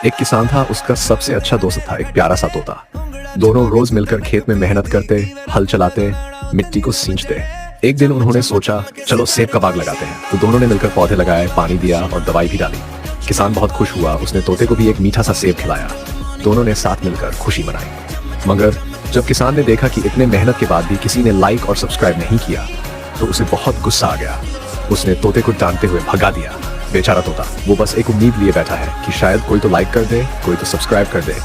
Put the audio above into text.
एक किसान था, उसका सबसे अच्छा दोस्त था एक प्यारा सा तोता। दोनों रोज मिलकर खेत में मेहनत करते, हल चलाते, मिट्टी को सींचते। एक दिन उन्होंने सोचा, चलो सेब का बाग लगाते हैं। तो दोनों ने मिलकर पौधे लगाए, पानी दिया और दवाई भी डाली। किसान बहुत खुश हुआ, उसने तोते को भी एक मीठा सा सेब खिलाया। दोनों ने साथ मिलकर खुशी मनाई। मगर जब किसान ने देखा कि इतने मेहनत के बाद भी किसी ने लाइक और सब्सक्राइब नहीं किया, तो उसे बहुत गुस्सा आ गया। उसने तोते को डांटते हुए भगा दिया। बेचारा तोता, वो बस एक उम्मीद लिए बैठा है कि शायद कोई तो लाइक कर दे, कोई तो सब्सक्राइब कर दे।